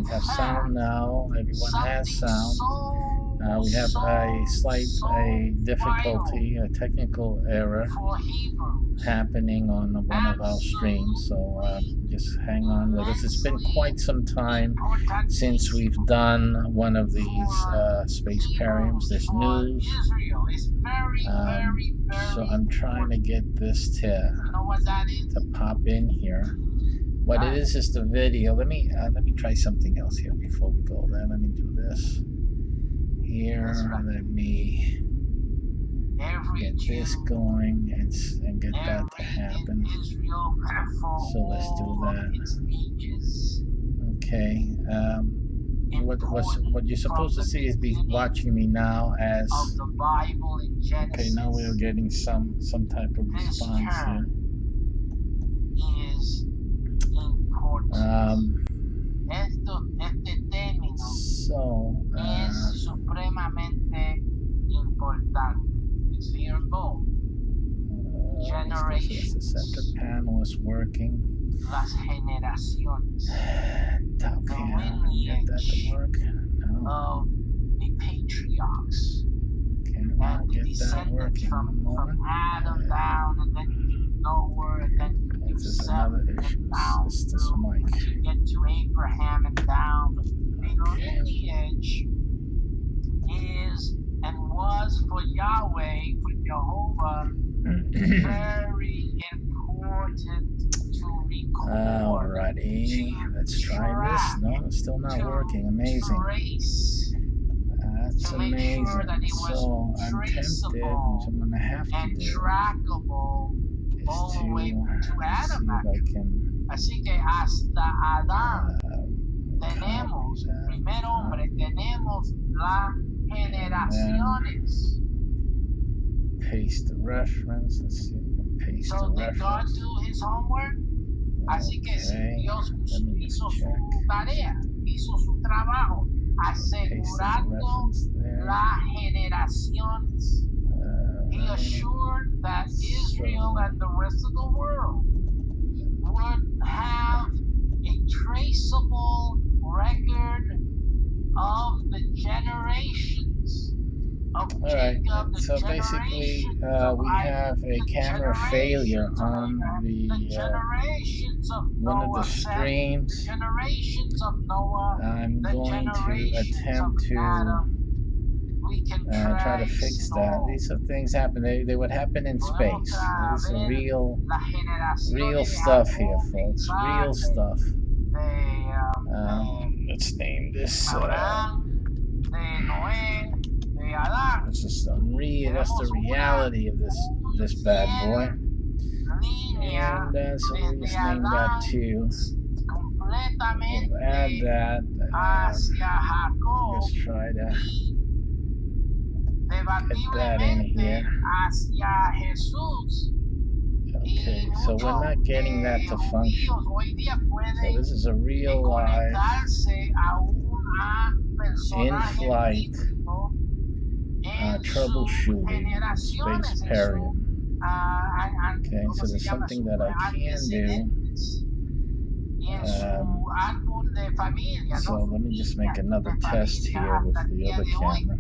have sound now. Everyone has sound. We have a slight difficulty, a technical error happening on one of our streams, so just hang on with us. It's been quite some time since we've done one of these Spaceperiums. There's news, so I'm trying to get this to pop in here. What it is the video. Let me try something else here before we go there. Let me do this here. Let me get this going and get that to happen. So let's do that. Okay. What you're supposed to see is be watching me now as. Okay, now we are getting some type of response here. So the center panel is working. Top panel, get that to work. No. Cannot get that working. One moment. This is another issue. It's this mic. For Yahweh, for Jehovah, very important to record. Alrighty, let's try this. No, it's still not working. Amazing. That's amazing. So I'm tempted, which I'm gonna have to do, is to see if I can. Así que hasta Adán tenemos, primer hombre, tenemos la generaciones. Paste the reference. Let's see if we can paste the reference. God do his homework? Así que si Dios hizo su tarea, hizo su trabajo, asegurando las generaciones. He assured that Israel and the rest of the world would have a traceable record of the generations of Jacob. So basically, we have a camera failure on the one of the streams. I'm going to attempt to try to fix that. These are things happen. They would happen in space. This is real stuff here, folks. Real stuff. Let's name this. This is that's the reality of this bad boy. And so we'll just name that too. We'll add that. Let's try to get that in here. Okay, so we're not getting that to function. So this is a real live, in-flight troubleshooting Spaceperium. Okay, so there's something that I can do. So let me just make another test here with the other camera.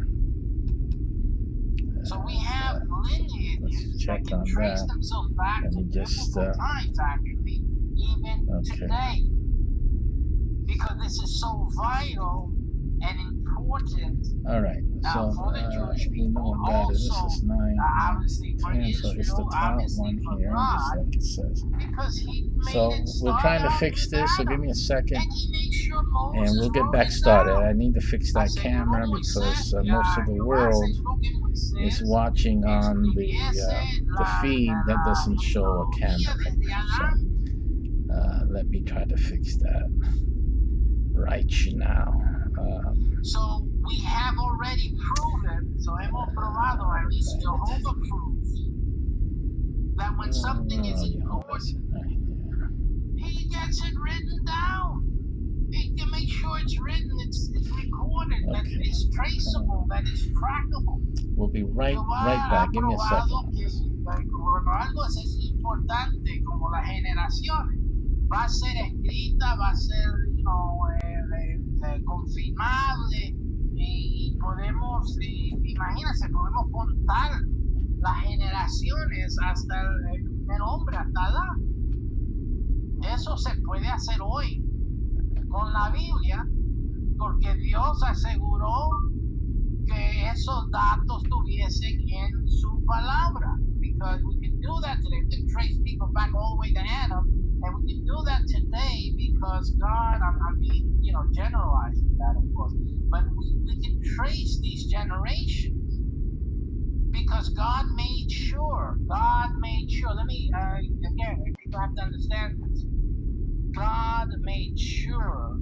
So we have let's check on that. Let me just okay. Because this is so vital and important. All right. So we know what that is. This is 9, 10. So it's the top one here, just like it says. So we're trying to fix this. So give me a second, and we'll get back started. I need to fix that camera because most of the world is watching on the feed that doesn't show a camera right now. So let me try to fix that right now. So we have already proven, so hemos probado, at least Jehovah proves, that when something is important, he gets it written down. He can make sure it's written, it's recorded, that it's traceable, that it's trackable. We'll be right back. Give me a second. Cuando algo es importante como las generaciones, va a ser escrita, va a ser, confirmable y podemos, imagínense, podemos contar las generaciones hasta el primer hombre, hasta Adán. Eso se puede hacer hoy con la Biblia, porque Dios aseguró que esos datos tuviesen en su palabra. Because we can do that today. We can trace people back all the way to Adam, and we can do that today because God, I'm being, generalizing that, of course, but we can trace these generations because God made sure. Let me, again, people have to understand this. God made sure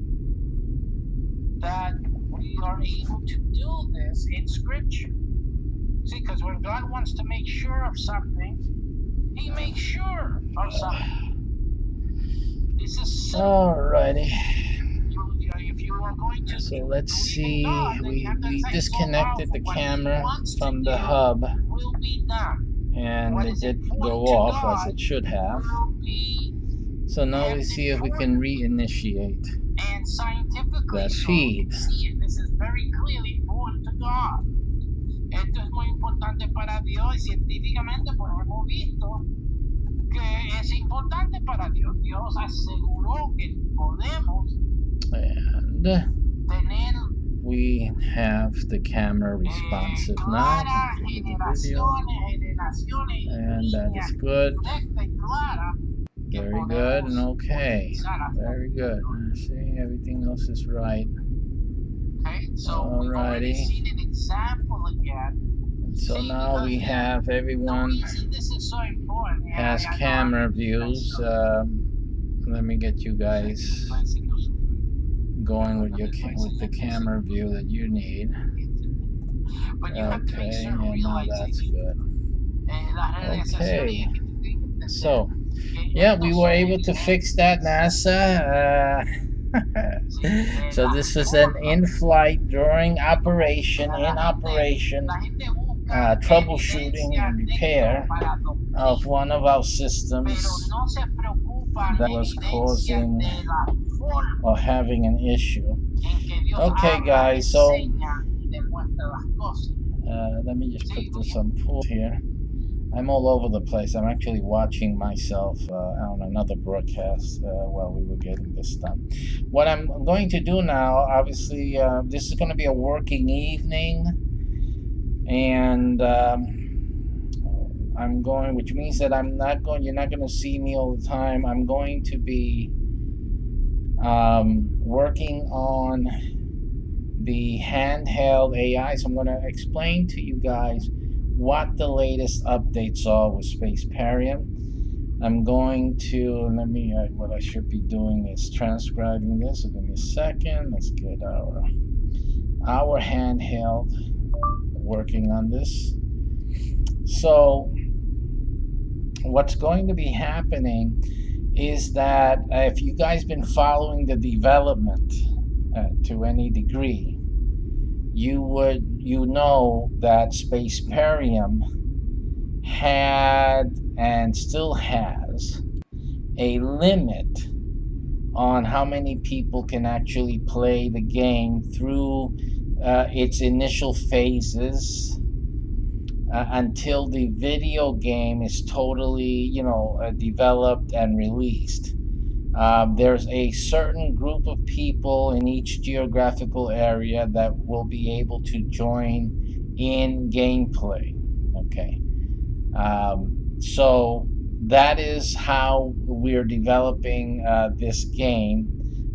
that we are able to do this in Scripture. See, because when God wants to make sure of something, He makes sure of something. This is simple. Alrighty. If you are going to, so let's see. God, we disconnected the camera from the hub, and it did go off as it should have. So now we see if we can reinitiate that feed. This is very clearly important to God. Esto es muy importante para Dios y científicamente pues hemos visto que es importante para Dios. Dios aseguró que podemos tener. We have the camera responsive now. The video, and that is good. Very good and okay. Very good. See, everything else is right. Alrighty. And so now we have everyone has camera views. Let me get you guys going with the camera view that you need. Okay, and now that's good. Okay, so yeah, we were able to fix that, NASA. So this is an in-flight during operation, troubleshooting and repair of one of our systems that was causing or having an issue. Okay, guys, so let me just put this on pause here. I'm all over the place. I'm actually watching myself on another broadcast while we were getting this done. What I'm going to do now, obviously, this is going to be a working evening, and I'm going, which means that I'm not going. You're not going to see me all the time. I'm going to be working on the handheld AI. So I'm going to explain to you guys what the latest updates are with Spaceperium. I'm going to, let me, what I should be doing is transcribing this. So give me a second. Let's get our handheld working on this. So what's going to be happening is that if you guys been following the development to any degree, you know that Spaceperium had and still has a limit on how many people can actually play the game through its initial phases until the video game is totally, developed and released. There's a certain group of people in each geographical area that will be able to join in gameplay. Okay. So that is how we're developing this game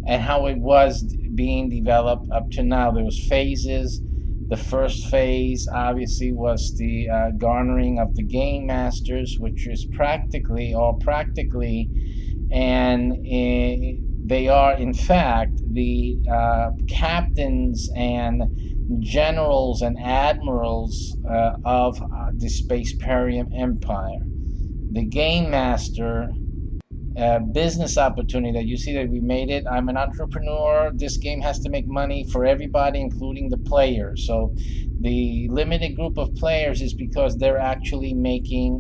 and how it was being developed up to now. There was phases. The first phase obviously was the garnering of the game masters, which is practically, and they are in fact the captains and generals and admirals of the Spaceperium Empire. The game master business opportunity that you see that we made it. I'm an entrepreneur. This game has to make money for everybody, including the players. So the limited group of players is because they're actually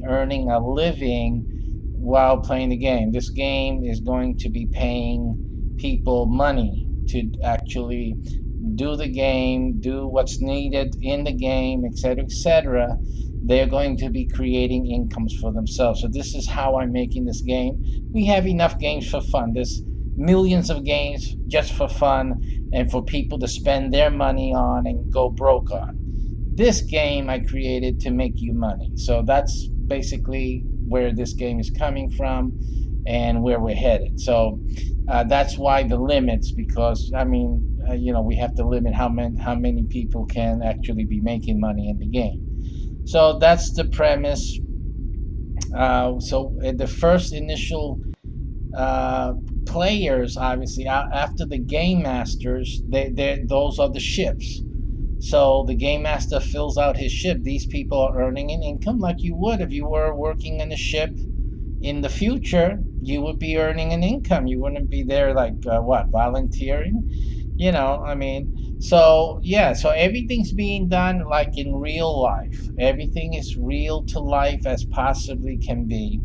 earning a living while playing the game. This game is going to be paying people money to actually do the game, do what's needed in the game, etc., etc., they're going to be creating incomes for themselves. So this is how I'm making this game. We have enough games for fun. There's millions of games just for fun and for people to spend their money on and go broke on. This game I created to make you money. So that's basically where this game is coming from and where we're headed. So that's why the limits, because I mean, we have to limit how many people can actually be making money in the game. So that's the premise. So the first initial uh, players, obviously, after the game masters, those are the ships. So the game master fills out his ship. These people are earning an income like you would if you were working in a ship in the future. You would be earning an income. You wouldn't be there like volunteering. I mean, so yeah, so everything's being done like in real life. Everything is real to life as possibly can be,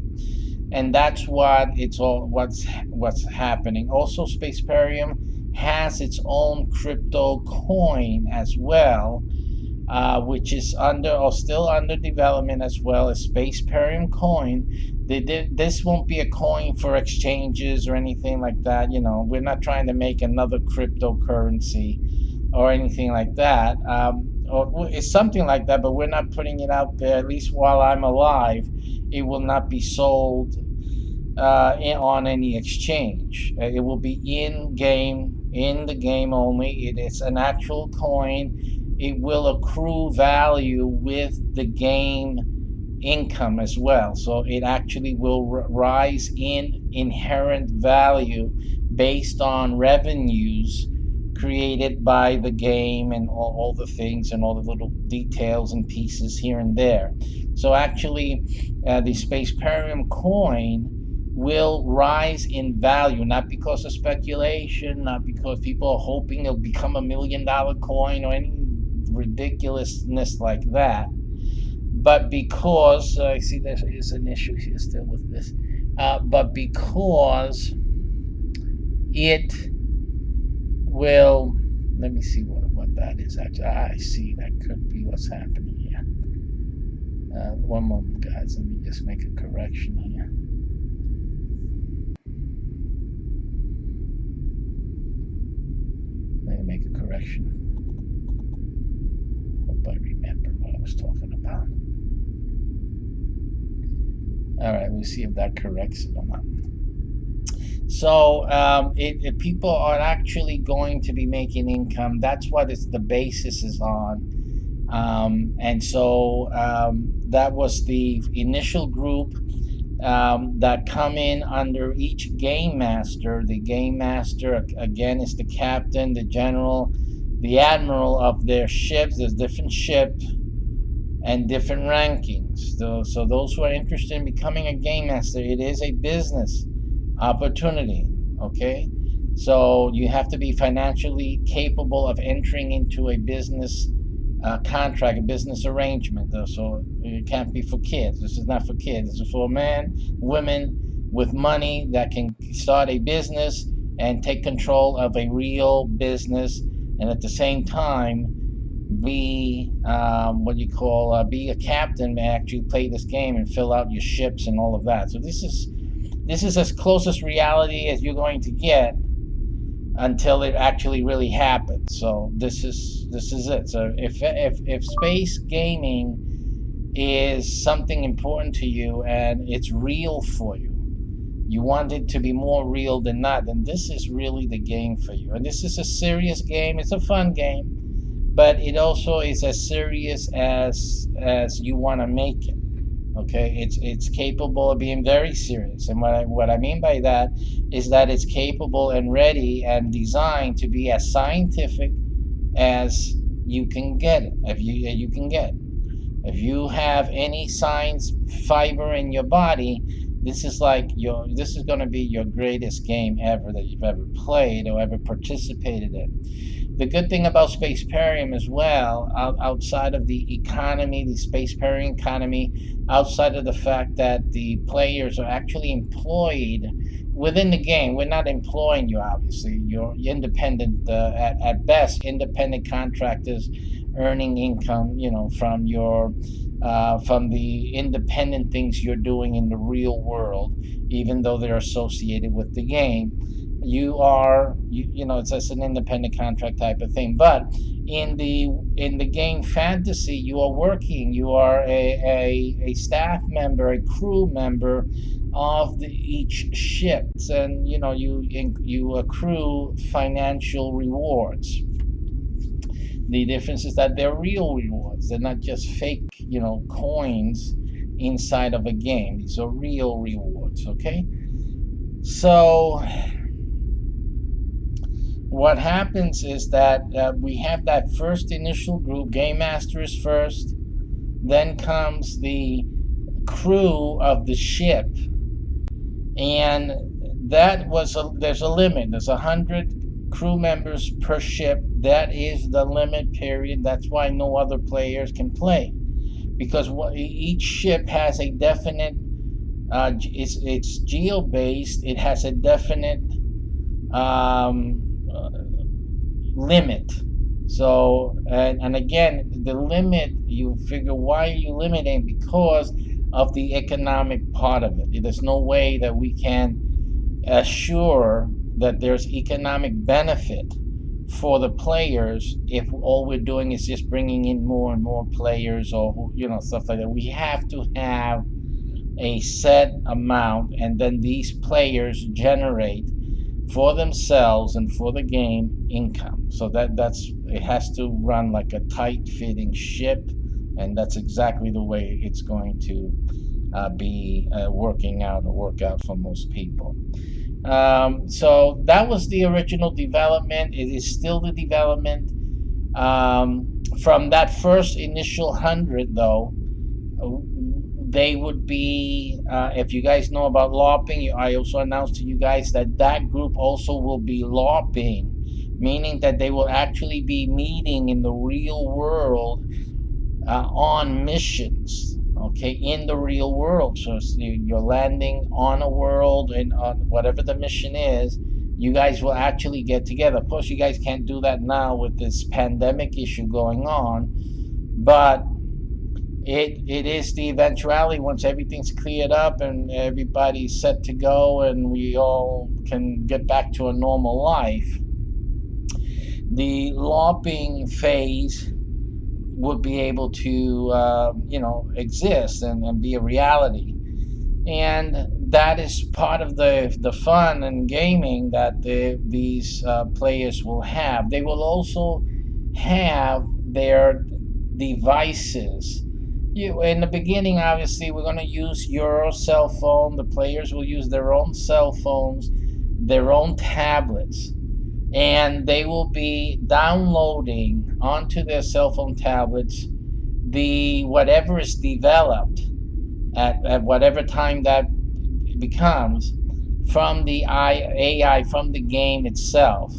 and that's what's happening. Also, Spaceperium has its own crypto coin as well, which is still under development as well as Spaceperium coin. This won't be a coin for exchanges or anything like that. We're not trying to make another cryptocurrency or anything like that. Or it's something like that, but we're not putting it out there. At least while I'm alive, it will not be sold on any exchange. It will be in the game only. It is an actual coin. It will accrue value with the game income as well. So it actually will rise in inherent value based on revenues created by the game and all the things and all the little details and pieces here and there. So actually, the Spaceperium coin will rise in value, not because of speculation, not because people are hoping it'll become $1 million coin or any ridiculousness like that, but because I see there is an issue here still with this, but because it will, let me see what that is actually. I see that could be what's happening here. One moment, guys. Let me just make a correction here. Let me make a correction. Hope I remember what I was talking about. All right, we'll see if that corrects it or not. So if people are actually going to be making income, that's what the basis is on. And so that was the initial group that come in under each game master. The game master, again, is the captain, the general, the admiral of their ships. There's different ships and different rankings. So those who are interested in becoming a game master, it is a business opportunity. Okay, so you have to be financially capable of entering into a business contract, a business arrangement. So it can't be for kids. This is not for kids. This is for men, women with money that can start a business and take control of a real business, and at the same time be be a captain and actually play this game and fill out your ships and all of that. So this is as close as reality as you're going to get until it actually really happens. So this is it. So if space gaming is something important to you and it's real for you, you want it to be more real than not, then this is really the game for you. And this is a serious game. It's a fun game, but it also is as serious as you want to make it. Okay, it's capable of being very serious, and what I mean by that is that it's capable and ready and designed to be as scientific as you can get it. If you have any science fiber in your body, this is going to be your greatest game ever that you've ever played or ever participated in. The good thing about Spaceperium as well, outside of the economy, the Spaceperium economy, outside of the fact that the players are actually employed within the game. We're not employing you, obviously. You're independent, at best, independent contractors earning income, from your from the independent things you're doing in the real world, even though they're associated with the game. It's just an independent contract type of thing. But in the game fantasy, you are working. You are a staff member, a crew member of each ships, and you accrue financial rewards. The difference is that they're real rewards. They're not just fake, coins inside of a game. These are real rewards, okay? So what happens is that we have that first initial group. Game Master is first. Then comes the crew of the ship. And there's a limit. There's 100 crew members per ship. That is the limit, period. That's why no other players can play, because each ship has a definite it's geo based. It has a definite um, limit. So and again, the limit, you figure, why are you limiting? Because of the economic part of it. There's no way that we can assure that there's economic benefit for the players if all we're doing is just bringing in more and more players, or stuff like that. We have to have a set amount, and then these players generate for themselves and for the game income. So that's it has to run like a tight fitting ship, and that's exactly the way it's going to be working out or work out for most people. So that was the original development. It is still the development. From that first initial 100, though, they would be, if you guys know about LARPing, I also announced to you guys that that group also will be LARPing, meaning that they will actually be meeting in the real world on missions, okay, in the real world. So you're landing on a world, and on whatever the mission is, you guys will actually get together. Of course, you guys can't do that now with this pandemic issue going on, but it is the eventuality, once everything's cleared up and everybody's set to go and we all can get back to a normal life, the LARPing phase would be able to exist and be a reality. And that is part of the fun and gaming that these players will have. They will also have their devices. In the beginning, obviously, we're going to use your cell phone. The players will use their own cell phones, their own tablets, and they will be downloading onto their cell phone tablets the whatever is developed at whatever time that becomes from the AI, from the game itself.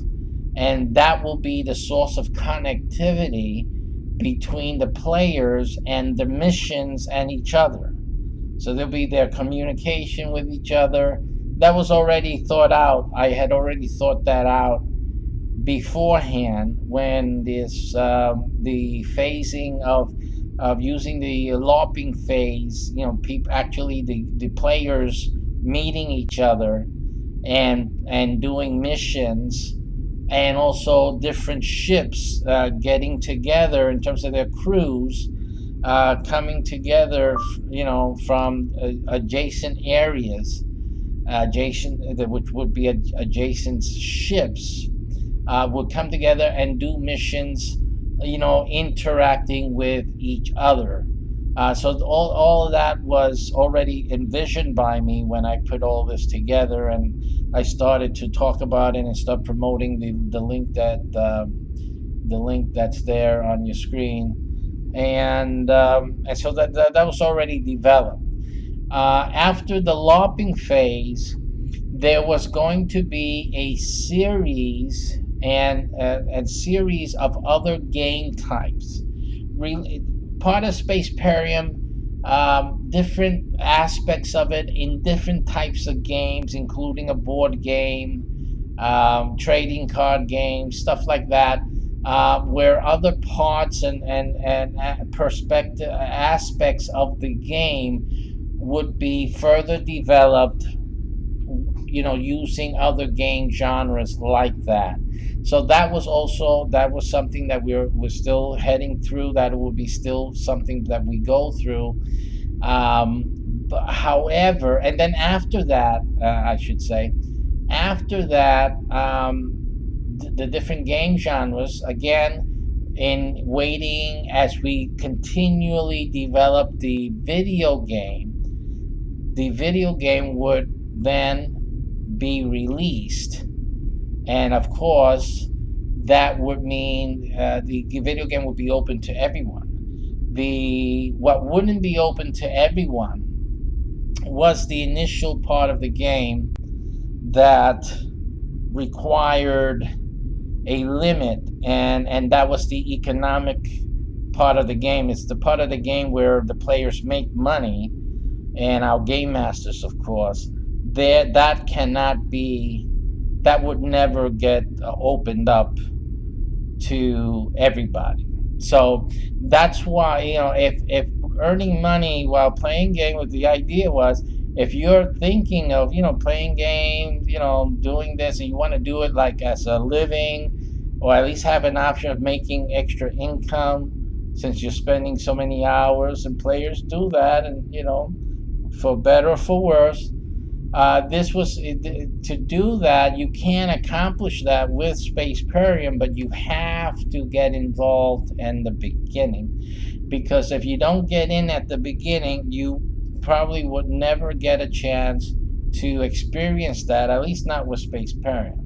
And that will be the source of connectivity between the players and the missions and each other. So there'll be their communication with each other. That was already thought out. I had already thought that out beforehand when the phasing of using the LARPing phase, people actually the players meeting each other and doing missions, and also different ships getting together in terms of their crews, coming together, from adjacent areas, which would be adjacent ships, would come together and do missions, interacting with each other. So all of that was already envisioned by me when I put all this together, and I started to talk about it and start promoting the link that's there on your screen, and so that was already developed. After the LARPing phase, there was going to be a series, and a series of other game types. Part of Spaceperium, different aspects of it in different types of games, including a board game, trading card games, stuff like that, where other parts and perspective aspects of the game would be further developed, using other game genres like that. So that was something that we're still heading through. That will be still something that we go through. But however, and then after that, I should say, after that, the different game genres again. In waiting as we continually develop the video game would then be released. And of course, that would mean the video game would be open to everyone. What wouldn't be open to everyone was the initial part of the game that required a limit, and that was the economic part of the game. It's the part of the game where the players make money, and our game masters, of course, that would never get opened up to everybody. So that's why, if earning money while playing game, with the idea was, if you're thinking of playing games, doing this, and you want to do it like as a living, or at least have an option of making extra income, since you're spending so many hours, and players do that, and for better or for worse. This was to do that. You can accomplish that with Spaceperium, but you have to get involved in the beginning, because if you don't get in at the beginning, you probably would never get a chance to experience that. At least not with Spaceperium.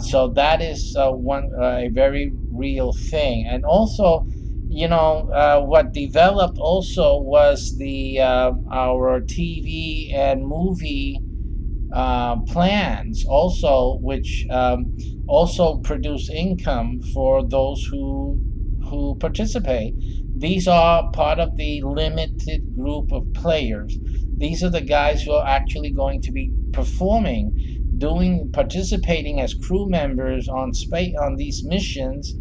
So that is a very real thing, and also. What developed also was our TV and movie plans also, which also produce income for those who participate. These are part of the limited group of players. These are the guys who are actually going to be performing, participating as crew members on these missions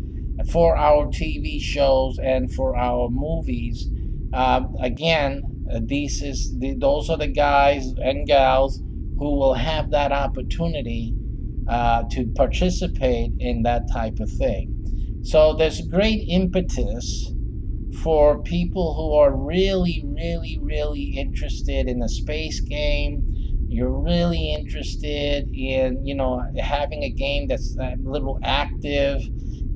for our TV shows and for our movies. Again, those are the guys and gals who will have that opportunity to participate in that type of thing. So there's great impetus for people who are really, really, really interested in a space game. You're really interested in, having a game that's a little active,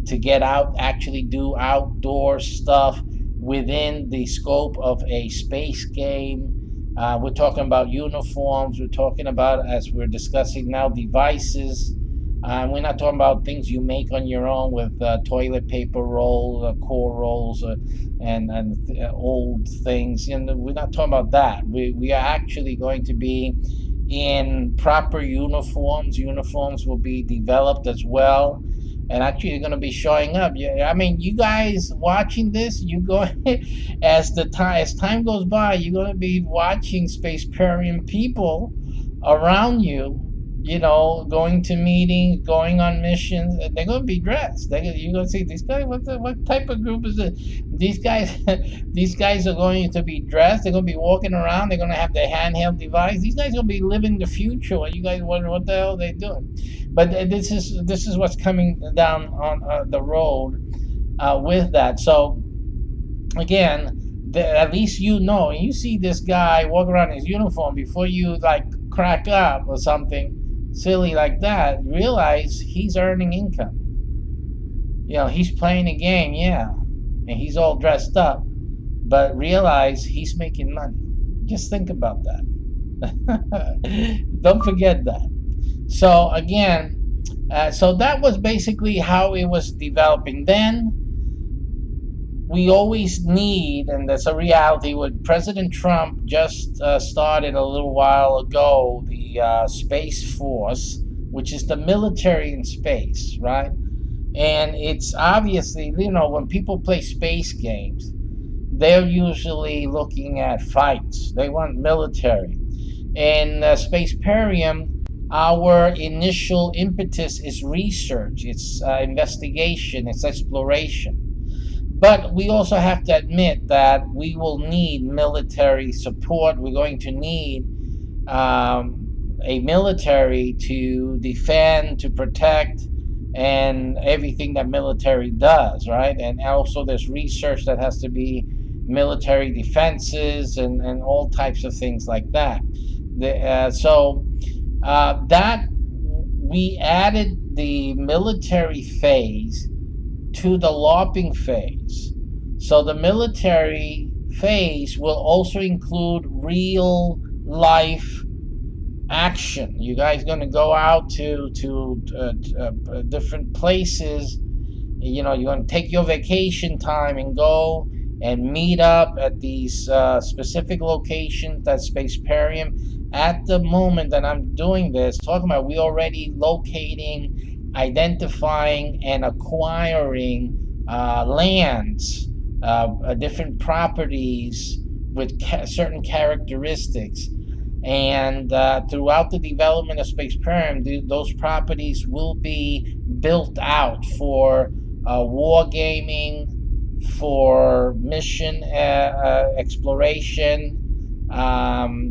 to get out, actually do outdoor stuff within the scope of a space game. We're talking about uniforms. We're talking about, as we're discussing now, devices. We're not talking about things you make on your own with toilet paper rolls, core rolls, and old things. We're not talking about that. We are actually going to be in proper uniforms. Uniforms will be developed as well, and actually you're going to be showing up. Yeah, I mean, you guys watching this, you go as time goes by, you're going to be watching Spaceperium people around you, going to meetings, going on missions. They're going to be dressed. You're going to see these guys. What type of group is it? These guys, these guys are going to be dressed. They're going to be walking around. They're going to have their handheld device. These guys are going to be living the future. And you guys wonder what the hell they're doing. But this is what's coming down on the road with that. So again, at least you see this guy walk around in his uniform, before you like crack up or something silly like that, realize he's earning income. He's playing a game, yeah, and he's all dressed up, but realize he's making money. Just think about that. Don't forget that. So again, so that was basically how it was developing. Then we always need, and that's a reality, what President Trump just started a little while ago, the Space Force, which is the military in space, right? And it's obviously, when people play space games, they're usually looking at fights. They want military. In Spaceperium, our initial impetus is research, it's investigation, it's exploration. But we also have to admit that we will need military support. We're going to need a military to defend, to protect, and everything that military does, right? And also there's research that has to be military defenses and all types of things like that. That we added the military phase to the LARPing phase. So the military phase will also include real life action. You guys going to go out to different places. You're going to take your vacation time and go and meet up at these specific locations at Spaceperium. At the moment that I'm doing this, talking about, we already locating, identifying, and acquiring lands, different properties with certain characteristics. And throughout the development of Spaceperium, those properties will be built out for wargaming, for mission exploration,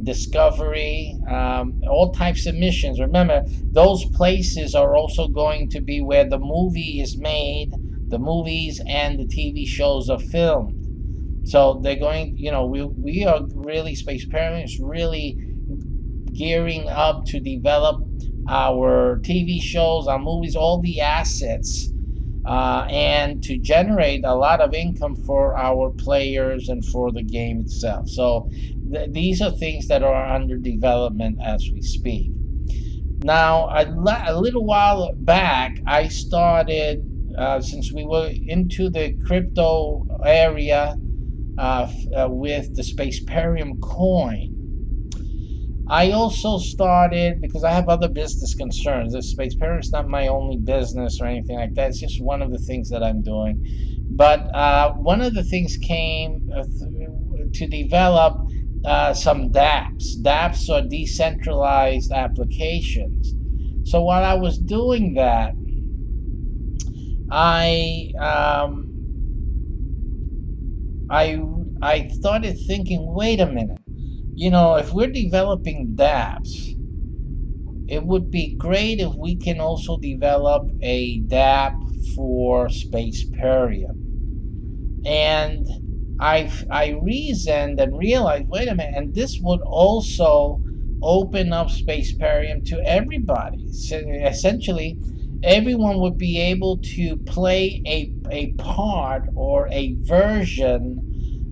discovery, all types of missions. Remember, those places are also going to be where the movie is made, the movies and the TV shows are filmed. So they're going, we are really, Spaceperium is really gearing up to develop our TV shows, our movies, all the assets, and to generate a lot of income for our players and for the game itself. So these are things that are under development as we speak. Now, a little while back, I started, since we were into the crypto area with the Spaceperium coin, I also started, because I have other business concerns. The Spaceperium is not my only business or anything like that. It's just one of the things that I'm doing. But one of the things came to develop some dApps. dApps are decentralized applications. So while I was doing that, I started thinking, wait a minute. If we're developing dApps, it would be great if we can also develop a dApp for Spaceperium. And I reasoned and realized, wait a minute, and this would also open up Spaceperium to everybody. So essentially, everyone would be able to play a part or a version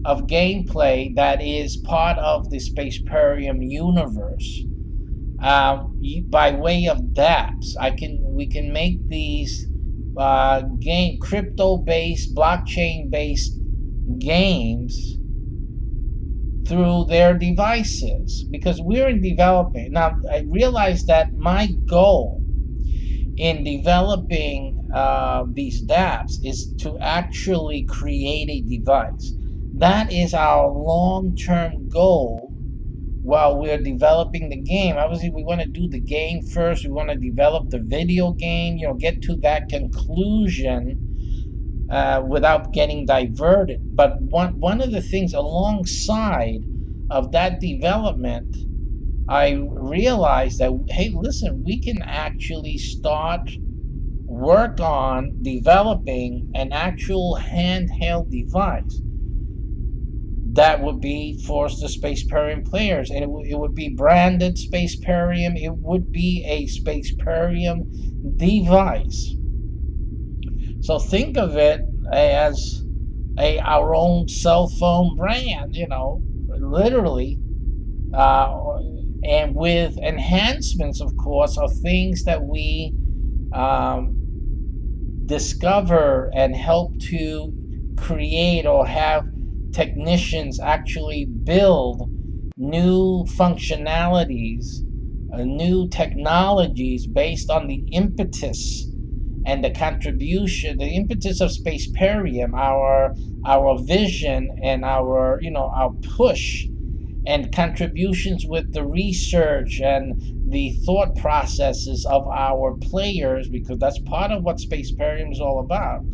of gameplay that is part of the Spaceperium universe by way of dApps. We can make these crypto-based, blockchain-based games through their devices, because we're in developing. Now, I realize that my goal in developing these dApps is to actually create a device. That is our long-term goal while we're developing the game. Obviously, we want to do the game first. We want to develop the video game, get to that conclusion without getting diverted. But one of the things alongside of that development, I realized that, hey, listen, we can actually start work on developing an actual handheld device that would be for the Spaceperium players, and it would be branded Spaceperium. It would be a Spaceperium device. So think of it as our own cell phone brand, literally, and with enhancements, of course, of things that we discover and help to create, or have technicians actually build new functionalities new technologies based on the impetus and the contribution, the impetus of Spaceperium, our vision and our push and contributions with the research and the thought processes of our players, because that's part of what Spaceperium is all about,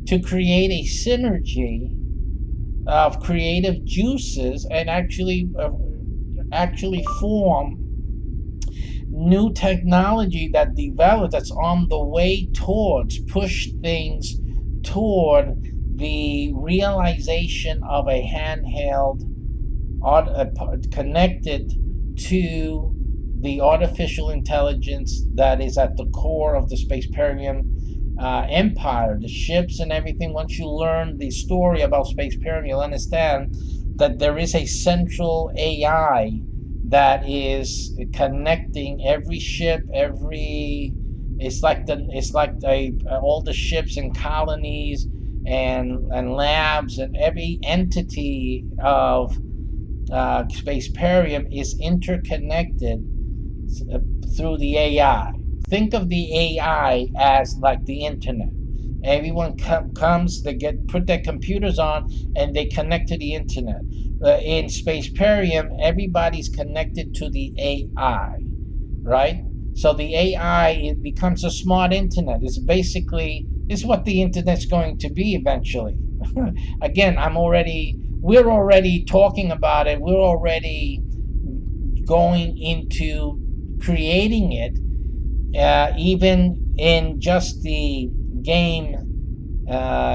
to create a synergy of creative juices and actually form new technology that develops, that's on the way towards push things toward the realization of a handheld connected to the artificial intelligence that is at the core of the Spaceperium empire, the ships and everything. Once you learn the story about Spaceperium, you'll understand that there is a central AI that is connecting every ship, every it's like all the ships and colonies and labs and every entity of Spaceperium is interconnected uh, through the AI. Think of the AI as like the internet. Everyone comes, they put their computers on, and they connect to the internet. In Spaceperium, everybody's connected to the AI, right? So the AI, it becomes a smart internet. It's basically is what the internet's going to be eventually. Again, we're already talking about it. We're already going into creating it, even in just the game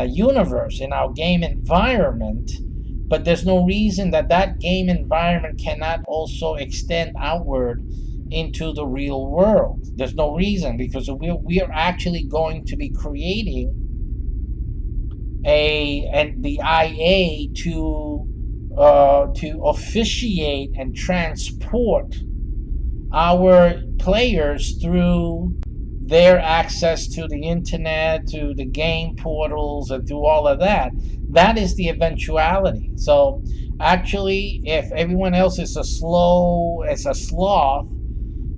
universe, in our game environment. But there's no reason that that game environment cannot also extend outward into the real world. There's no reason, because we are actually going to be creating the IA to officiate and transport our players through their access to the internet, to the game portals, and through all of that. That is the eventuality. So actually, if everyone else is a sloth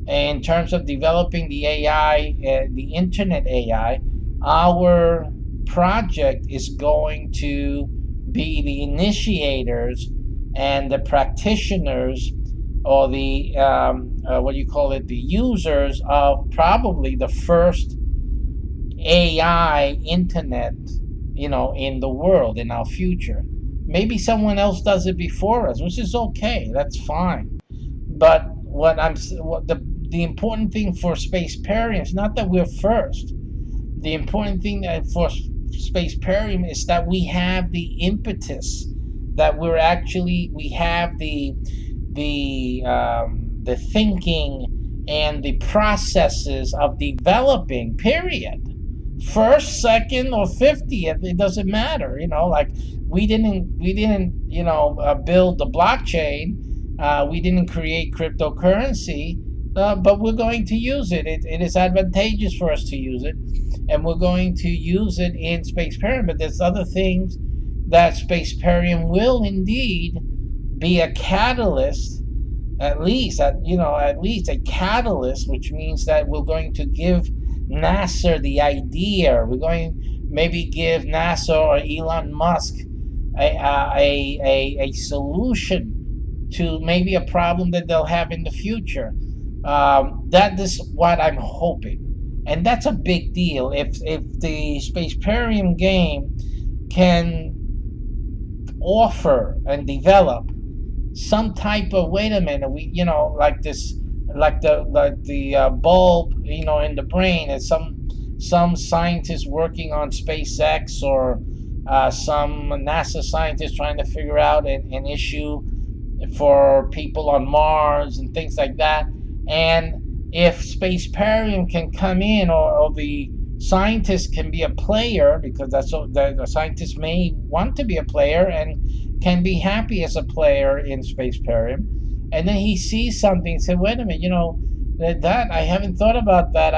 in terms of developing the AI, the internet AI, our project is going to be the initiators and the practitioners, or the what do you call it, the users of probably the first AI internet, in the world, in our future. Maybe someone else does it before us, which is okay. That's fine. But what the important thing for Spaceperium is not that we're first. The important thing for Spaceperium is that we have the impetus, that we have the thinking and the processes of developing. Period. First, second, or 50th, it doesn't matter. Like we didn't build the blockchain. We didn't create cryptocurrency, but we're going to use it. It is advantageous for us to use it, and we're going to use it in Spaceperium. But there's other things that Spaceperium will indeed be a catalyst, at least a catalyst, which means that we're going to give NASA the idea. We're going maybe give NASA or Elon Musk a solution to maybe a problem that they'll have in the future. That is what I'm hoping, and that's a big deal. If the Spaceperium game can offer and develop some type of, wait a minute, we like this, like the bulb in the brain, and some scientists working on SpaceX, or some NASA scientists trying to figure out an issue for people on Mars and things like that. And if Spaceperium can come in, or the scientists can be a player, because that's the scientists may want to be a player and can be happy as a player in Spaceperium, and then he sees something and says, wait a minute, That I haven't thought about that.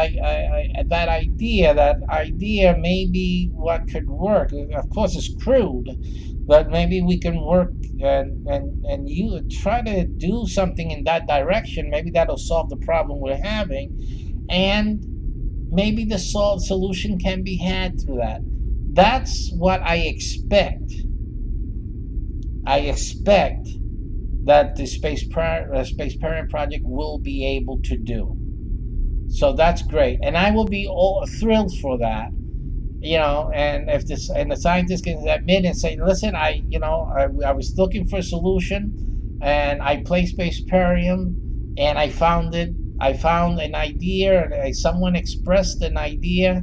That idea maybe what could work. Of course, it's crude, but maybe we can work and you try to do something in that direction. Maybe that'll solve the problem we're having, and maybe the solution can be had through that. That's what I expect. I expect that the Spaceperium Project will be able to do. So that's great, and I will be all thrilled for that. And if this and the scientist can admit and say, "Listen, I was looking for a solution, and I played Spaceperium, and I found it. I found an idea, and someone expressed an idea,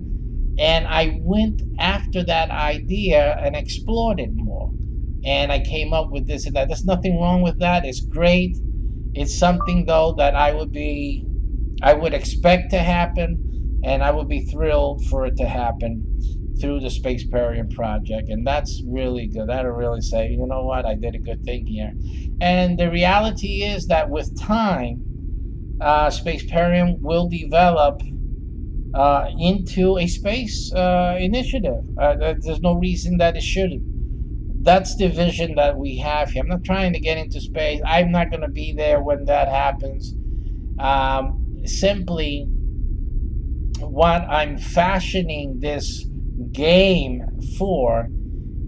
and I went after that idea and explored it more, and I came up with this and that. There's nothing wrong with that. It's great. It's something though that I would expect to happen, and I would be thrilled for it to happen through the Spaceperium Project, and that's really good. That'll really say, you know what, I did a good thing here. And the reality is that with time, Spaceperium will develop into a space initiative. There's no reason that it shouldn't. That's the vision that we have here. I'm not trying to get into space. I'm not going to be there when that happens. Simply, what I'm fashioning this game for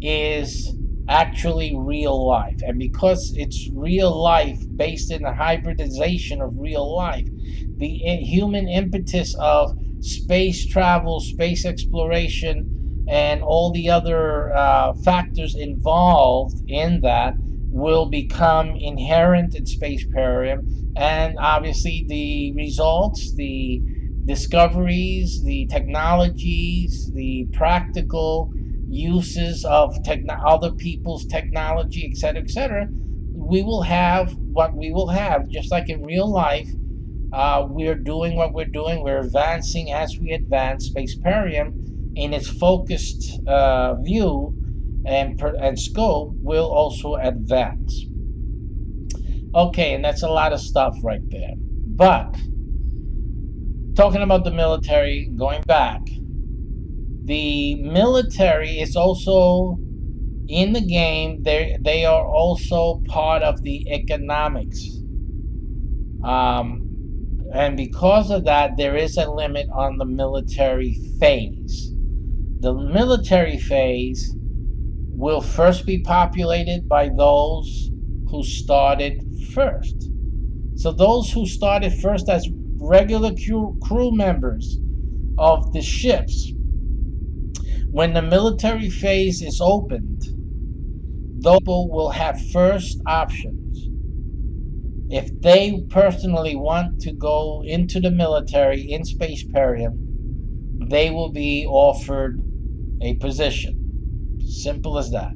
is actually real life. And because it's real life based in the hybridization of real life, the human impetus of space travel, space exploration, and all the other factors involved in that will become inherent in Spaceperium. And obviously, the results, the discoveries, the technologies, the practical uses of other people's technology, etc., we will have what we will have. Just like in real life, we're doing what we're doing. We're advancing as we advance. Spaceperium, in its focused view and scope, will also advance. Okay, and that's a lot of stuff right there. But talking about the military, going back, the military is also in the game. They are also part of the economics, and because of that, there is a limit on the military phase. The military phase will first be populated by those who started first. So those who started first as regular crew members of the ships, when the military phase is opened, those people will have first options. If they personally want to go into the military in Spaceperium, they will be offered a position. Simple as that.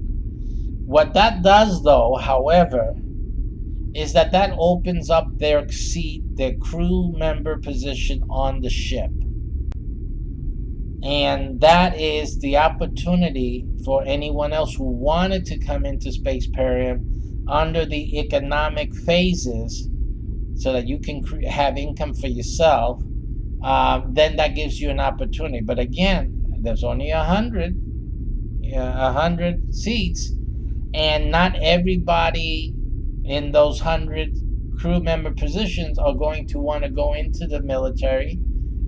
What that does, though, however, is that opens up their seat, their crew member position on the ship. And that is the opportunity for anyone else who wanted to come into Spaceperium under the economic phases so that you can have income for yourself. Then that gives you an opportunity. But again, there's only 100 seats, and not everybody in those 100 crew member positions are going to want to go into the military.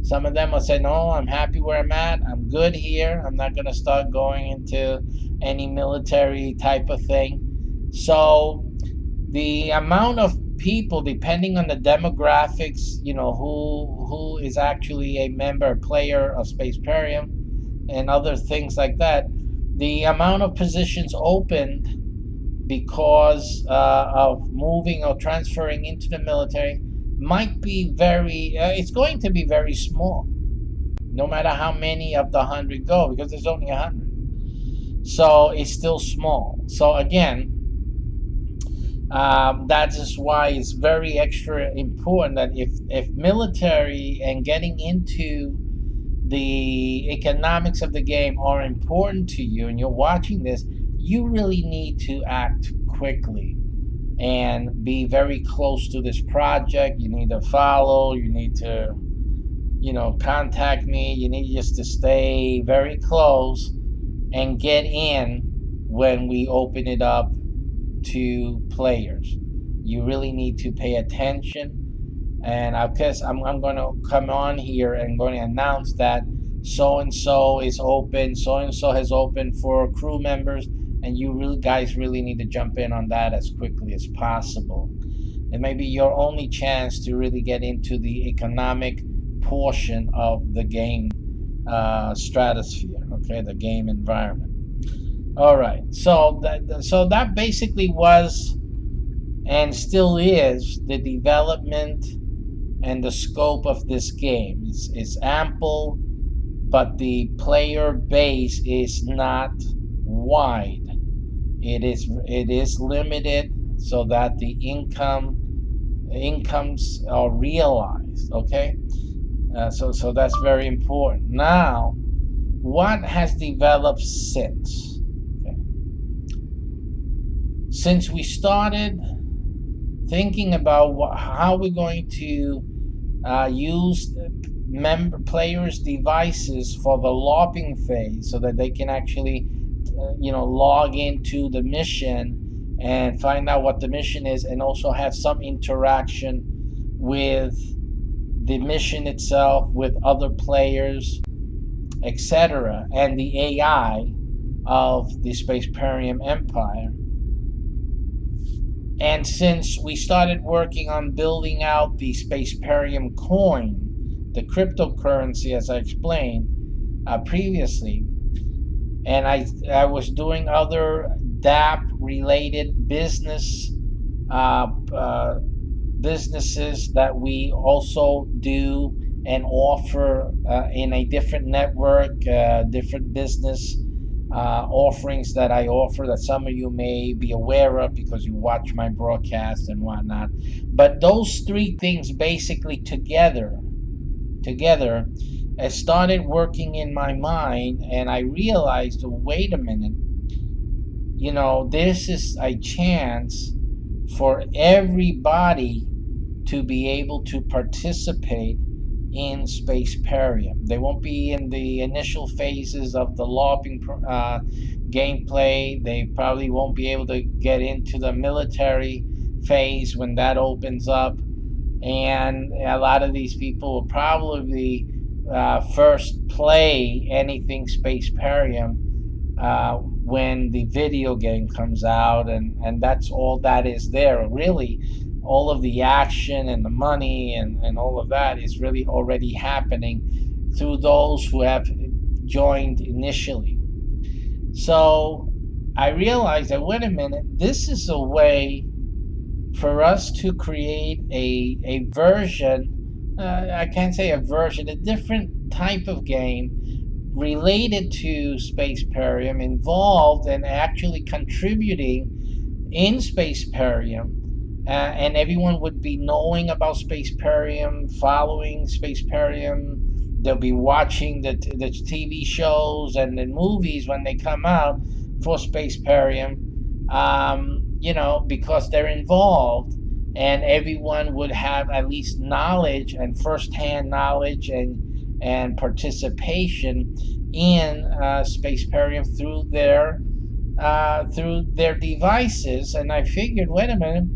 Some of them will say, no, I'm happy where I'm at. I'm good here. I'm not going to start going into any military type of thing. So the amount of people, depending on the demographics, who is actually a member, a player of Spaceperium and other things like that, the amount of positions opened because of moving or transferring into the military might be it's going to be very small, no matter how many of the 100 go, because there's only 100. So it's still small. So again, that is why it's very extra important that if military and getting into the economics of the game are important to you and you're watching this, you really need to act quickly. and be very close to this project. You need to follow, you need to, contact me. You need just to stay very close and get in when we open it up to players. You really need to pay attention. And I guess I'm going to come on here and going to announce that so and so is open, so and so has opened for crew members, and you really guys really need to jump in on that as quickly as possible. It may be your only chance to really get into the economic portion of the game stratosphere, okay, the game environment. All right, so that basically was and still is the development and the scope of this game. It's ample, but the player base is not wide. It is limited so that the incomes are realized. Okay, so that's very important. Now, what has developed since? Okay. Since we started thinking about how we're going to use players' devices for the lopping phase, so that they can actually, log into the mission and find out what the mission is, and also have some interaction with the mission itself, with other players, etc., and the AI of the Spaceperium Empire. And since we started working on building out the Spaceperium coin, the cryptocurrency, as I explained previously, and I was doing other DApp related businesses that we also do and offer in a different network, different business offerings that I offer that some of you may be aware of because you watch my broadcast and whatnot. But those three things basically together started working in my mind, and I realized, wait a minute, this is a chance for everybody to be able to participate in Spaceperium. They won't be in the initial phases of the lopping gameplay. They probably won't be able to get into the military phase when that opens up. And a lot of these people will probably first play anything Spaceperium when the video game comes out, and that's all that is there. Really, all of the action and the money and all of that is really already happening through those who have joined initially. So I realized that, wait a minute, this is a way for us to create a version, I can't say a version, a different type of game related to Spaceperium, involved and actually contributing in Spaceperium, and everyone would be knowing about Spaceperium, following Spaceperium. They'll be watching the TV shows and the movies when they come out for Spaceperium, because they're involved, and everyone would have at least knowledge and firsthand knowledge and participation in Spaceperium through their devices. And I figured, wait a minute,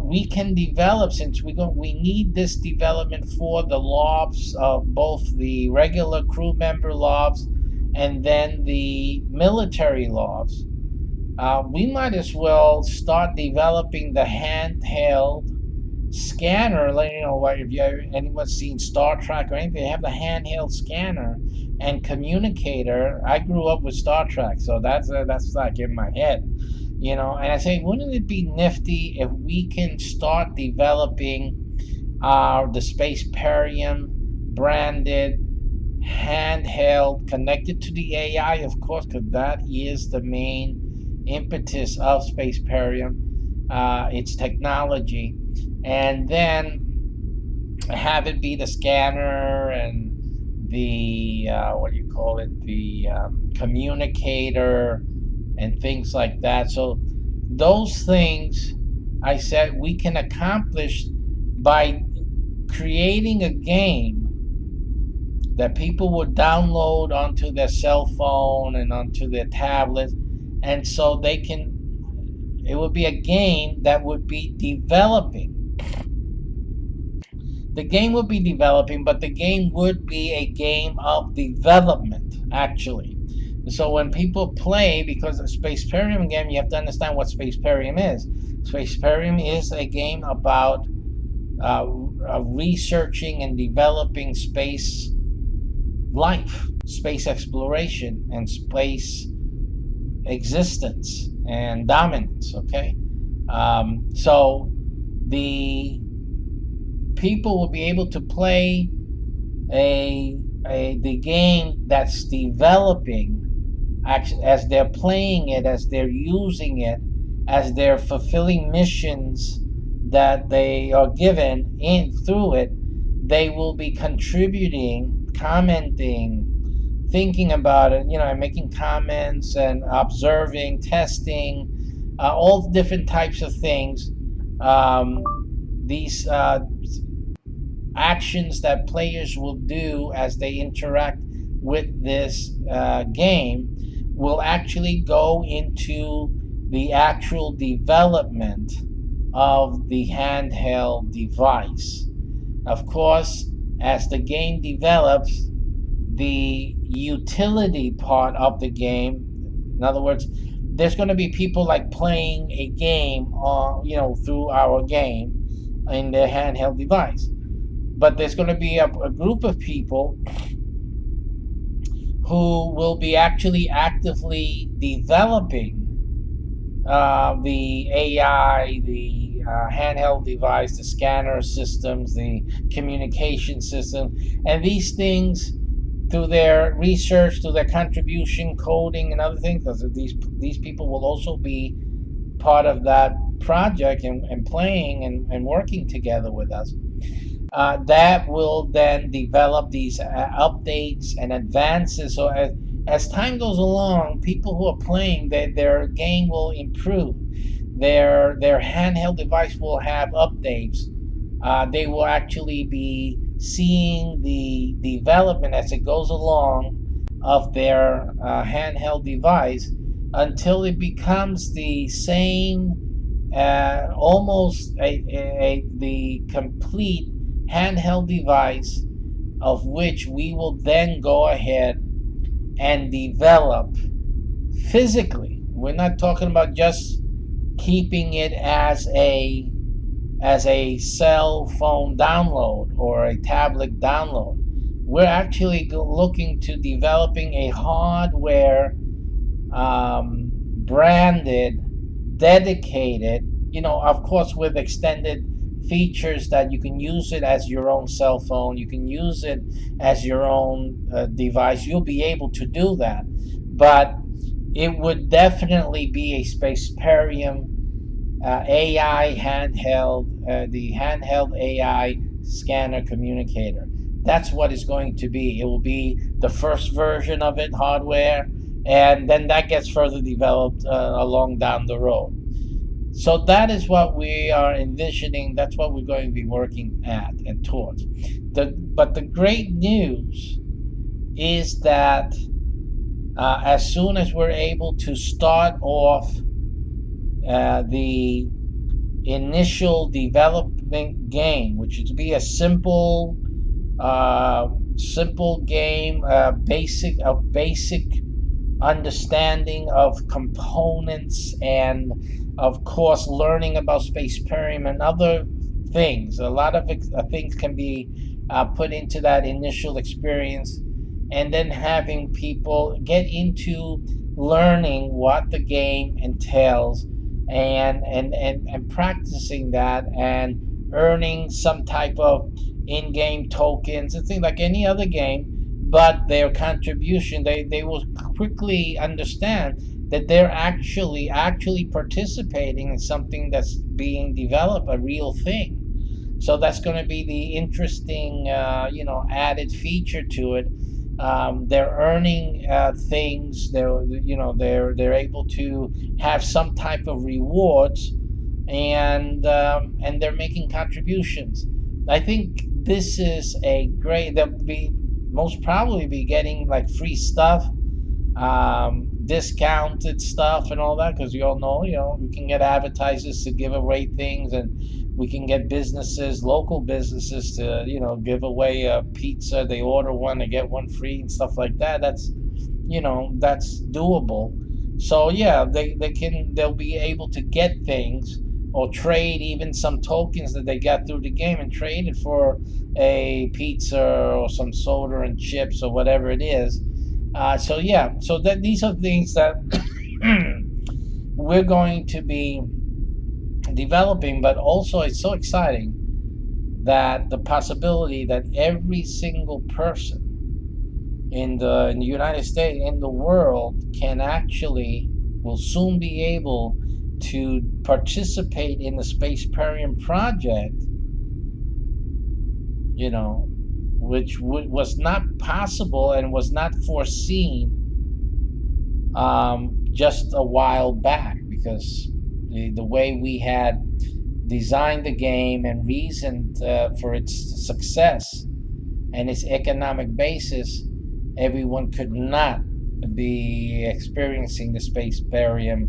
we can develop, since we need this development for the lobs of both the regular crew member lobs and then the military lobs. We might as well start developing the handheld scanner. If anyone's seen Star Trek or anything, they have the handheld scanner and communicator. I grew up with Star Trek, so that's like in my head, and I say, wouldn't it be nifty if we can start developing the Spaceperium branded handheld, connected to the AI, of course, because that is the main impetus of Spaceperium, its technology, and then have it be the scanner and the the communicator and things like that. So those things I said we can accomplish by creating a game that people would download onto their cell phone and onto their tablet, and so they can. It would be a game that would be developing. The game would be developing, but the game would be a game of development, actually. So when people play, because a Spaceperium game, you have to understand what Spaceperium is. Spaceperium is a game about researching and developing space life, space exploration, and space existence and dominance. Okay, so the people will be able to play the game that's developing as they're playing it, as they're using it, as they're fulfilling missions that they are given in through it. They will be contributing, commenting, thinking about it, and making comments and observing, testing, all different types of things. These actions that players will do as they interact with this game will actually go into the actual development of the handheld device. Of course, as the game develops, the utility part of the game, in other words, there's going to be people like playing a game through our game in their handheld device, but there's going to be a group of people who will be actually actively developing the AI, the handheld device, the scanner systems, the communication system, and these things through their research, through their contribution, coding, and other things, because these people will also be part of that project and playing and working together with us. That will then develop these updates and advances. So as time goes along, people who are playing, their game will improve. Their handheld device will have updates. They will actually be seeing the development as it goes along of their handheld device until it becomes the same, almost the complete handheld device of which we will then go ahead and develop physically. We're not talking about just keeping it as a cell phone download or a tablet download. We're actually looking to developing a hardware branded, dedicated, of course, with extended features that you can use it as your own cell phone, you can use it as your own device. You'll be able to do that, but it would definitely be a Spaceperium AI handheld, the handheld AI scanner communicator. That's what it's going to be. It will be the first version of it, hardware, and then that gets further developed along down the road. So that is what we are envisioning. That's what we're going to be working at and towards. But the great news is that as soon as we're able to start off the initial development game, which is to be a simple game, basic understanding of components, and of course learning about Spaceperium and other things. A lot of things can be put into that initial experience, and then having people get into learning what the game entails, and practicing that, and earning some type of in-game tokens and things like any other game. But their contribution, they will quickly understand that they're actually participating in something that's being developed, a real thing. So that's going to be the interesting added feature to it. They're earning things. They're able to have some type of rewards and they're making contributions. I think this is a great. They'll be most probably be getting like free stuff, discounted stuff, and all that, because you all know, we can get advertisers to give away things, and we can get businesses, local businesses, to give away a pizza. They order one, they get one free, and stuff like that. That's doable. So yeah, they'll be able to get things, or trade even some tokens that they got through the game, and trade it for a pizza or some soda and chips or whatever it is. So yeah, so that these are things that we're going to be developing, but also it's so exciting that the possibility that every single person in the United States, in the world, will soon be able to participate in the Spaceperium Project, which was not possible and was not foreseen just a while back, because the way we had designed the game and reasoned for its success and its economic basis, everyone could not be experiencing the Spaceperium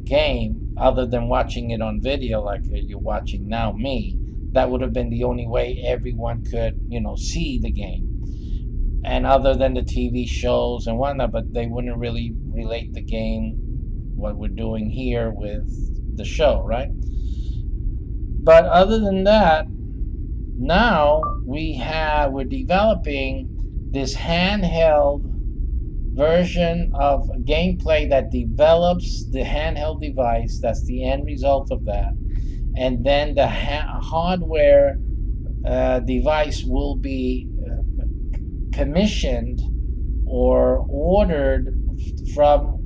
game other than watching it on video, like you're watching now me. That would have been the only way everyone could, see the game. And other than the TV shows and whatnot, but they wouldn't really relate the game, what we're doing here, with the show, right? But other than that, now we're developing this handheld version of gameplay that develops the handheld device. That's the end result of that. And then the hardware device will be commissioned or ordered from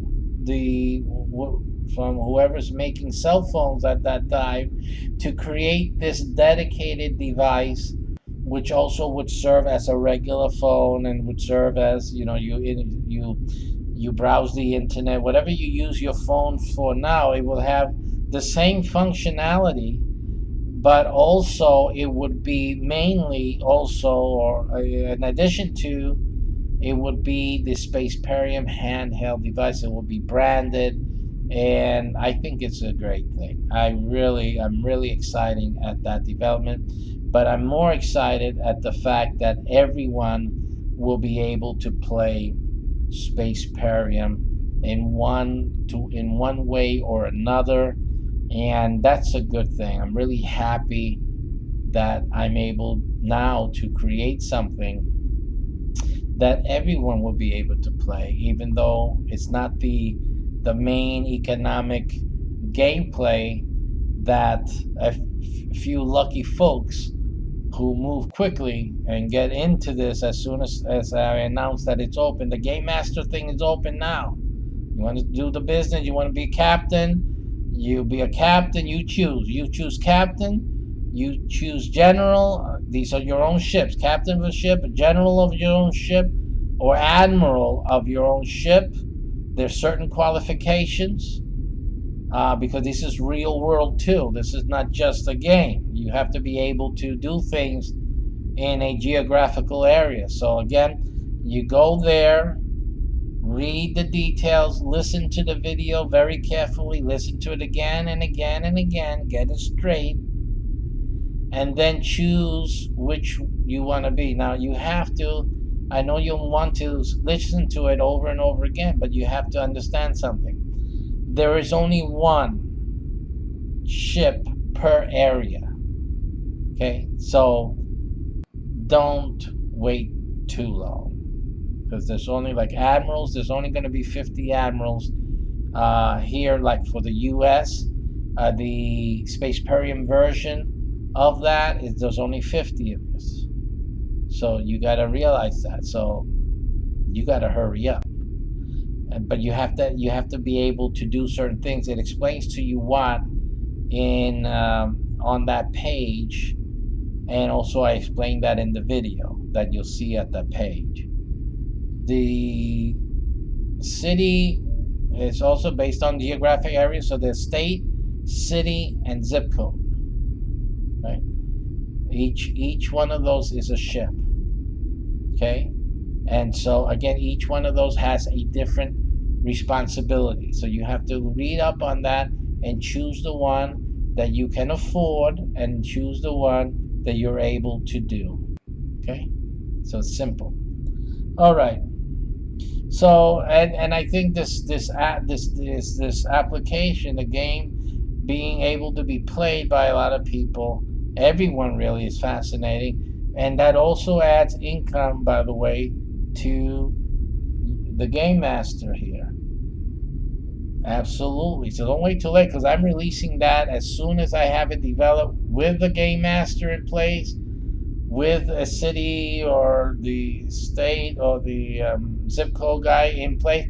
whoever's making cell phones at that time, to create this dedicated device, which also would serve as a regular phone, and would serve as, you browse the internet, whatever you use your phone for now. It will have the same functionality, but also it would be mainly also, or in addition to, it would be the Spaceperium handheld device. It will be branded, and I think it's a great thing. I'm really excited at that development, but I'm more excited at the fact that everyone will be able to play Spaceperium in one way or another, and that's a good thing. I'm really happy that I'm able now to create something that everyone will be able to play, even though it's not the main economic gameplay that a few lucky folks who move quickly and get into this as soon as I announce that it's open. The Game Master thing is open now. You want to do the business, you want to be a captain, you be a captain, you choose captain, you choose general. These are your own ships: captain of a ship, a general of your own ship, or admiral of your own ship. There's certain qualifications, because this is real world too. This is not just a game. You have to be able to do things in a geographical area. So again, you go there, read the details, listen to the video very carefully, listen to it again and again and again, get it straight, and then choose which you want to be. Now you have to, I know you'll want to listen to it over and over again, but you have to understand something. There is only one ship per area. Okay, so don't wait too long, because there's only, like, admirals, there's only going to be 50 admirals here, like for the US. The Spaceperium version of that is there's only 50 of us. So you got to realize that. So you got to hurry up. But you have to be able to do certain things. It explains to you what in on that page, and also I explained that in the video that you'll see at that page. The city is also based on geographic area, so the state city, and zip code. Right? Each one of those is a ship. Okay? And so again, each one of those has a different responsibility. So you have to read up on that and choose the one that you can afford and choose the one that you're able to do. Okay? So it's simple. All right. So and I think this application, the game being able to be played by a lot of people, everyone really, is fascinating, and that also adds income, by the way, to the game master here. Absolutely. So don't wait too late, because I'm releasing that as soon as I have it developed with the game master in place, with a city or the state or the zip code guy in place,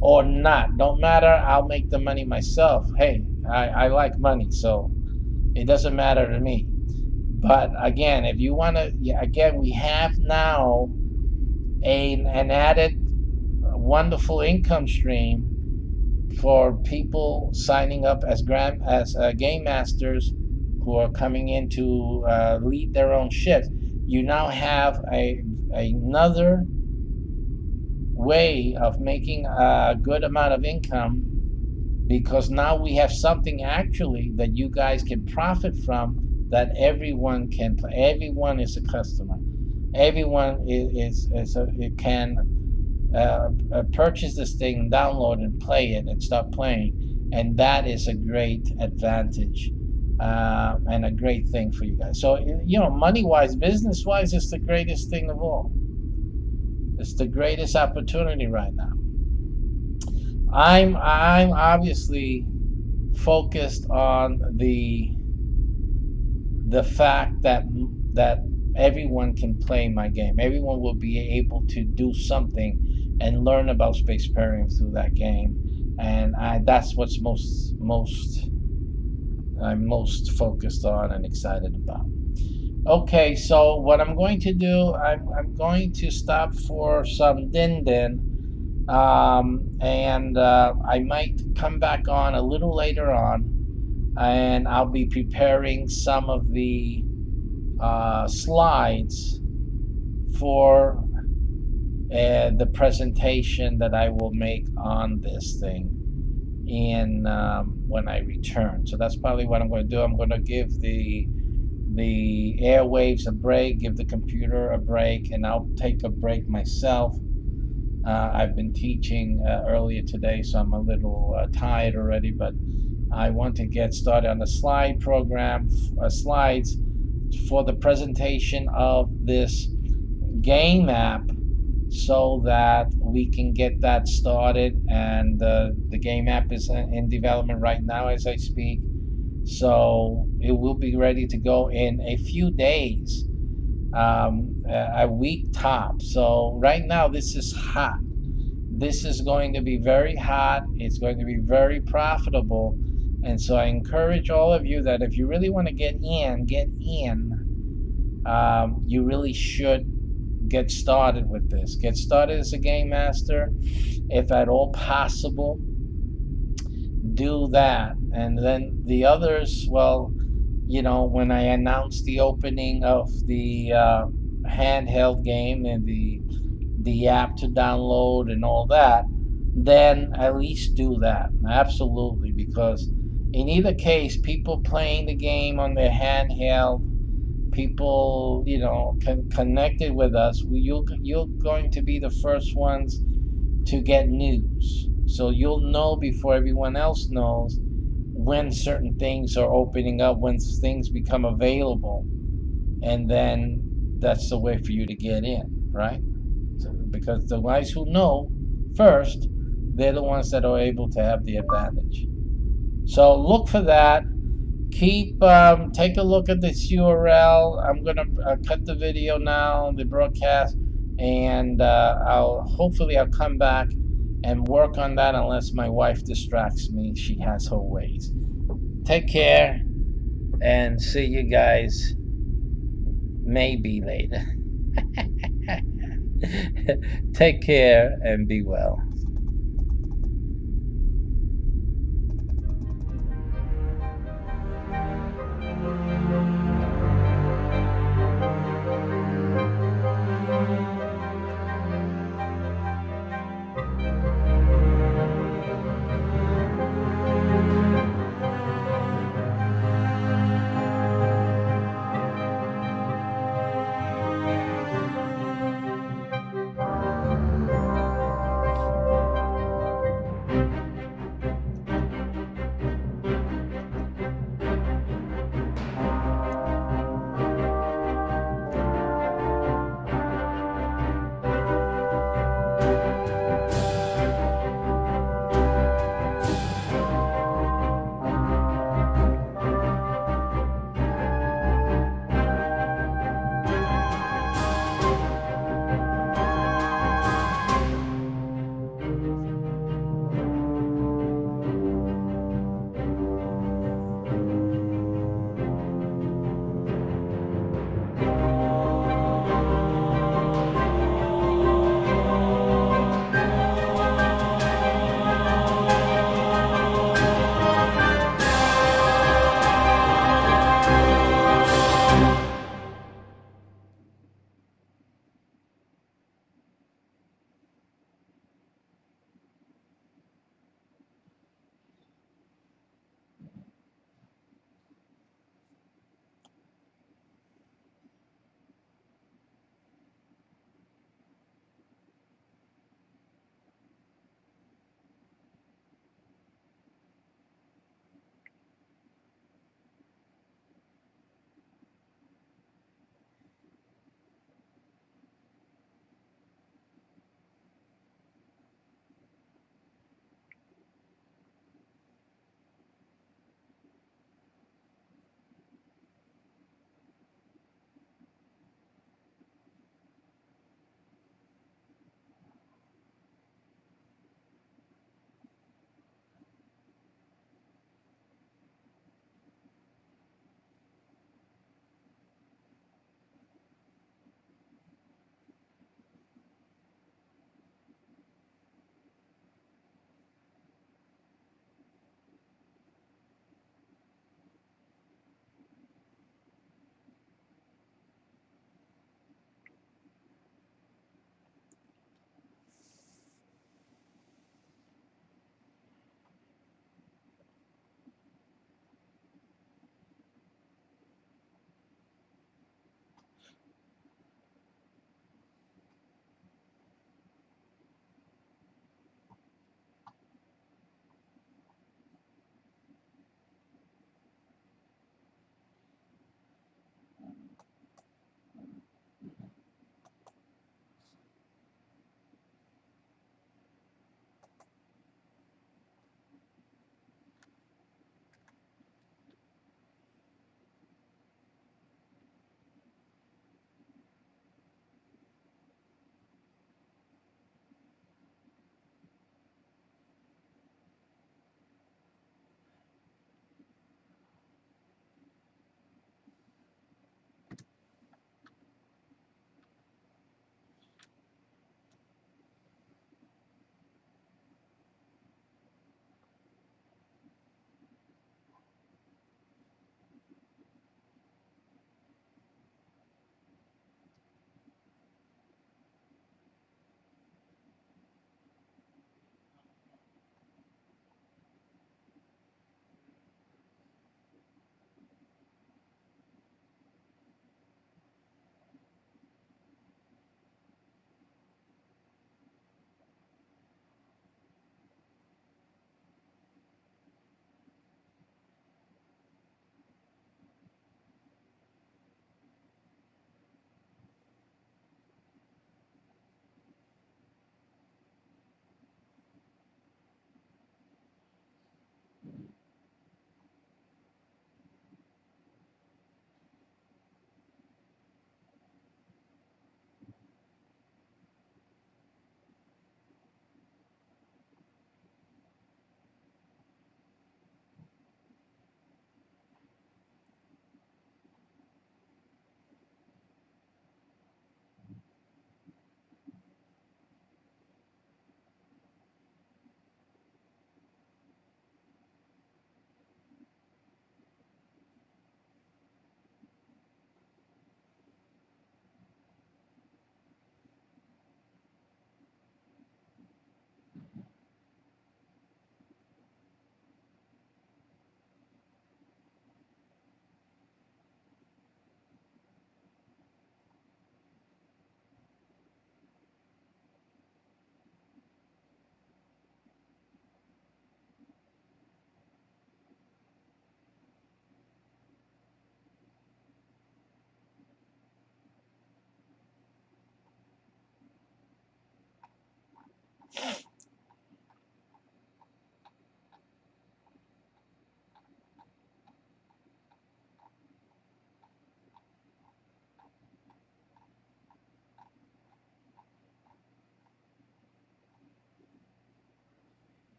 or not. Don't matter. I'll make the money myself. Hey, I like money, so it doesn't matter to me. But again, if you want to, again, we have now an added wonderful income stream for people signing up as game masters who are coming in to lead their own ships. You now have another way of making a good amount of income, because now we have something actually that you guys can profit from, that everyone can play. Everyone is a customer. Everyone it can purchase this thing, download and play it, and start playing, and that is a great advantage and a great thing for you guys. So money wise, business wise, it's the greatest thing of all. It's the greatest opportunity right now. I'm obviously focused on the fact that everyone can play my game. Everyone will be able to do something and learn about Spaceperium through that game, and that's what's I'm most focused on and excited about. Okay, so what I'm going to do, I'm going to stop for some din, and I might come back on a little later on, and I'll be preparing some of the slides for the presentation that I will make on this thing in when I return. So that's probably what I'm going to do. I'm going to give the airwaves a break, give the computer a break, and I'll take a break myself. I've been teaching earlier today, so I'm a little tired already, but I want to get started on the slide program, slides for the presentation of this game app, so that we can get that started. And the game app is in development right now as I speak, so it will be ready to go in a few days, a week top. So right now this is hot. This is going to be very hot. It's going to be very profitable. And so I encourage all of you that if you really want to get in, you really should get started with this. Get started as a game master, if at all possible. Do that. And then the others, well, when I announce the opening of the handheld game and the app to download and all that, then at least do that. Absolutely, because in either case, people playing the game on their handheld, people connected with us, you're going to be the first ones to get news. So you'll know before everyone else knows when certain things are opening up, when things become available, and then that's the way for you to get in, right? So, because the guys who know first, they're the ones that are able to have the advantage. So look for that. Take a look at this URL. I'm gonna cut the video now, the broadcast, and hopefully I'll come back and work on that, unless my wife distracts me. She has her ways. Take care, and see you guys maybe later. Take care and be well.